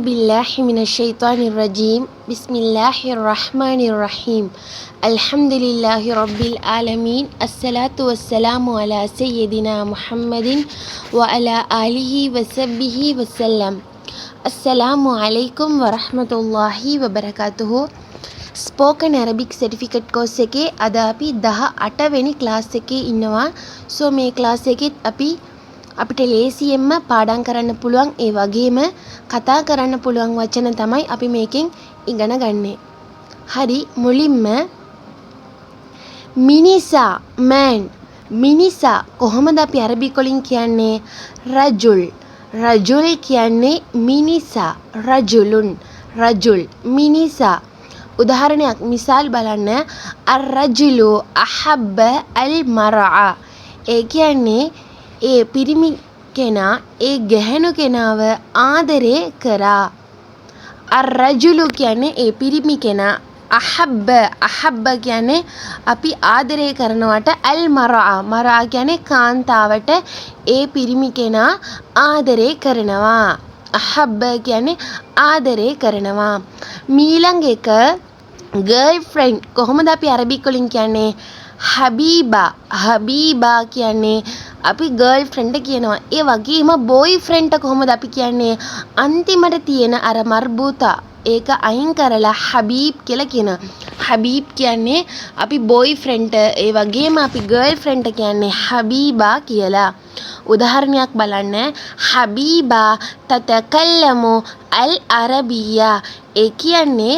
بالله من الشيطان الرجيم بسم الله الرحمن الرحيم الحمد لله رب العالمين الصلاة والسلام على سيدنا محمد وعلى آله وصحبه وسلم السلام عليكم ورحمة الله وبركاته spoken Arabic certificate course එකේ අද අපි 18 වෙනි ක්ලාස් එකේ ඉන්නවා. සෝ මේ ක්ලාස් එකෙත් අපිට ලේසියෙන්ම පාඩම් කරන්න පුළුවන් ඒ වගේම කතා කරන්න පුළුවන් වචන තමයි අපි මේකෙන් ඉගෙන ගන්නේ. හරි, මුලින්ම මිනිසා man මිනිසා කොහොමද අපි අරබික් වලින් කියන්නේ? රජුල්. රජුල් කියන්නේ මිනිසා. රජුලුන් රජුල් මිනිසා. උදාහරණයක් මිසාල් බලන්න අර්රජුලු අහබ්බ අල් මරා. ඒ කියන්නේ ඒ පිරිමි කෙනා ඒ ගැහැණු කෙනාව ආදරය කරා. අර්රජුලු කියන්නේ ඒ පිරිමි කෙනා. අහබ්බ කියන්නේ අපි ආදරය කරනවට අල් මරා කියන්නේ කාන්තාවට ඒ පිරිමි කෙනා ආදරය කරනවා. අහබ්බ කියන්නේ ආදරය කරනවා. මීළඟ එක ගර්ල්ෆ්‍රෙන්ඩ් කොහොමද අපි අරබික් වලින් කියන්නේ? හබීබා කියන්නේ අපි ගර්ල්ෆ්‍රෙන්ඩ් කියනවා. ඒ වගේම බොයිෆ්‍රෙන්ඩ් කොහොමද අපි කියන්නේ? අන්තිමට තියෙන අර මර්බූතා ඒක අයින් කරලා හබීබ් කියලා කියනවා. හබීබ් කියන්නේ අපි බොයිෆ්‍රෙන්ඩ්, ඒ වගේම අපි ගර්ල්ෆ්‍රෙන්ඩ් කියන්නේ හබීබා කියලා. උදාහරණයක් බලන්න හබීබා තතකල්ලමු අල් අරබියා. ඒ කියන්නේ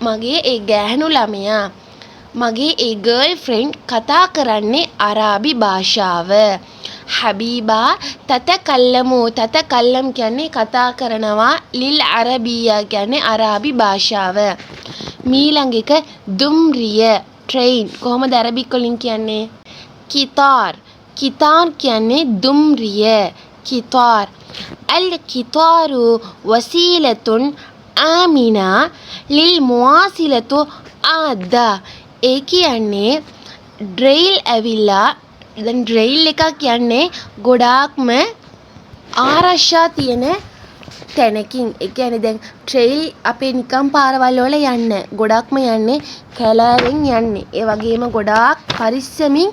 මගේ ඒ ගැහැණු ළමයා, මගේ ඒ ගර්ල්ෆ්‍රෙන්ඩ් කතා කරන්නේ අරාබි භාෂාව. හබීබා තතකල්ලම් කියන්නේ කතා කරනවා. ලිල් අරබියා කියන්නේ අරාබි භාෂාව. මීළඟ එක දුම්රිය ට්‍රේන් කොහොමද අරබික් වලින් කියන්නේ? කිතාර් කියන්නේ දුම්රිය. කිතාර් අල් කිතාරු වසීලතුන් ආමිනා ලිල් මුවාසිලතු ආදා. ඒ කියන්නේ ඩ්‍රේල් ඇවිල්ලා, දැන් ඩ්‍රේල් එකක් කියන්නේ ගොඩාක්ම ආරක්ෂා තියෙන තැනකින්. ඒ කියන්නේ දැන් ට්‍රේල් අපේ නිකම් පාරවල් වල යන්නේ ගොඩක්ම යන්නේ කැලෑවෙන් යන්නේ. ඒ වගේම ගොඩාක් පරිස්සමින්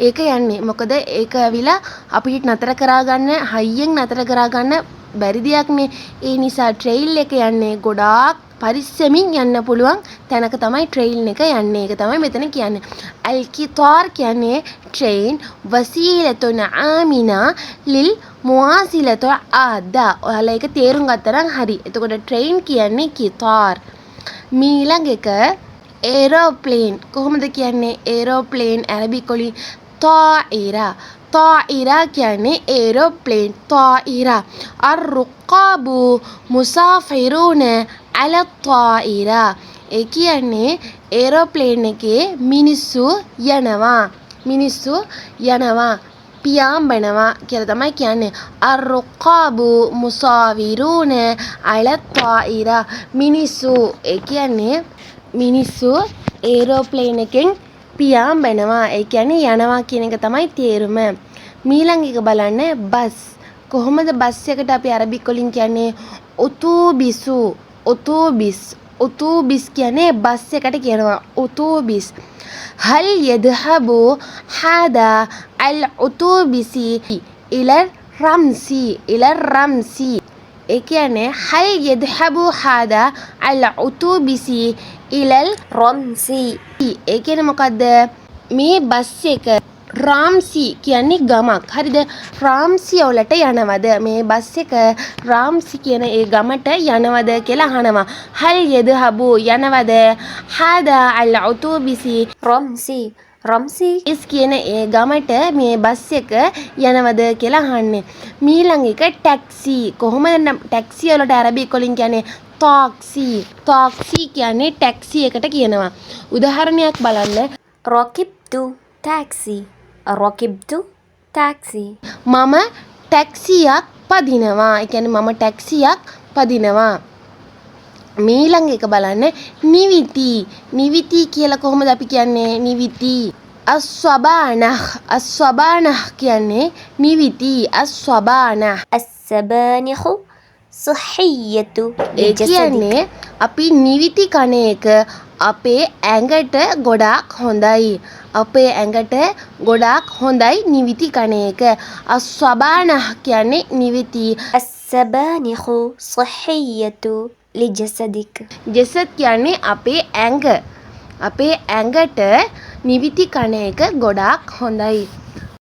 ඒක යන්නේ. මොකද ඒක ඇවිල්ලා අපිට නතර කරගන්න, හයියෙන් නතර කරගන්න බැරි දෙයක් නේ. ඒ නිසා ට්‍රේල් එක යන්නේ ගොඩාක් පරිස්සමින් යන්න පුළුවන් තැනක තමයි ට්‍රේල් එක යන්නේ. ඒක තමයි මෙතන කියන්නේ. අල් කිතාර් කියන්නේ ට්‍රේන්, වසීලතුන් ආමිනා ලිල් මුවාසිලතු ආදා. ඔයාලා ඒක තේරුම් ගත්තා නම් හරි. එතකොට ට්‍රේන් කියන්නේ කිතාර්. මීළඟ එක ඒරෝප්ලේන් කොහොමද කියන්නේ? ඒරෝප්ලේන් අරබික් වලින් තායිරා කියන්නේ ඒරෝප්ලේන්. තායිරා අර්රුකාබු මුසාෆිරුන අල තායිරා. ඒ කියන්නේ ඒරෝප්ලේන් එකේ මිනිස්සු යනවා පියාඹනවා කියලා තමයි කියන්නේ. අර්රුකාබු මුසාෆිරුන අල තායිරා. මිනිස්සු, ඒ කියන්නේ මිනිස්සු ඒරෝප්ලේන් එකෙන් පියාඹනවා. ඒ කියන්නේ යනවා කියන එක තමයි තේරුම. මීළඟ එක බලන්න බස්. කොහොමද බස් එකට අපි අරබික් වලින් කියන්නේ? උතූබිස් කියන්නේ බස් එකට කියනවා උතූබිස්. හල් යදහබු හාදා අල් උතූබිසි ඉලර් රම්සි. ඒ කියන්නේ හල් යදහබු හාදා අල් උතූබිසි ඉලල් රම්සි. ඒ කියන්නේ මොකද්ද? මේ බස් එක රාම්සි කියන්නේ ගමක්. හරිද? රාම්සි වලට යනවද? මේ බස් එක රාම්සි කියන ඒ ගමට යනවද කියලා අහනවා. හල් යදහබු යනවද? හාදා අල් උතූබිසි රම්සි ඉස් කියන ඒ ගමට මේ බස් එක යනවද කියලා අහන්නේ. මීළඟ එක ටැක්සි. කොහොමද ටැක්සි වලට අරබික් වලින් කියන්නේ? තාක්සි කියන්නේ ටැක්සි එකට කියනවා. උදාහරණයක් බලන්න රොකිබ්තු ටැක්සි. මම ටැක්සියක් පදිනවා. ඒ කියන්නේ මම ටැක්සියක් පදිනවා. මීළඟ එක බලන්න නිවිති කියලා කොහොමද අපි කියන්නේ? නිවිති අස්වබානහ් කියන්නේ නිවිති. අස්වබානහ් السبانخ صحية ඒ لجسدك. කියන්නේ අපි නිවිති කන එක අපේ ඇඟට ගොඩාක් හොඳයි. අපේ ඇඟට ගොඩාක් හොඳයි නිවිති කන එක. අස්වබානහ කියන්නේ නිවිති. السبانخ صحية لجسدك. ජෙසත් කියන්නේ අපේ ඇඟ. අපේ ඇඟට නිවිති කන එක ගොඩාක් හොඳයි.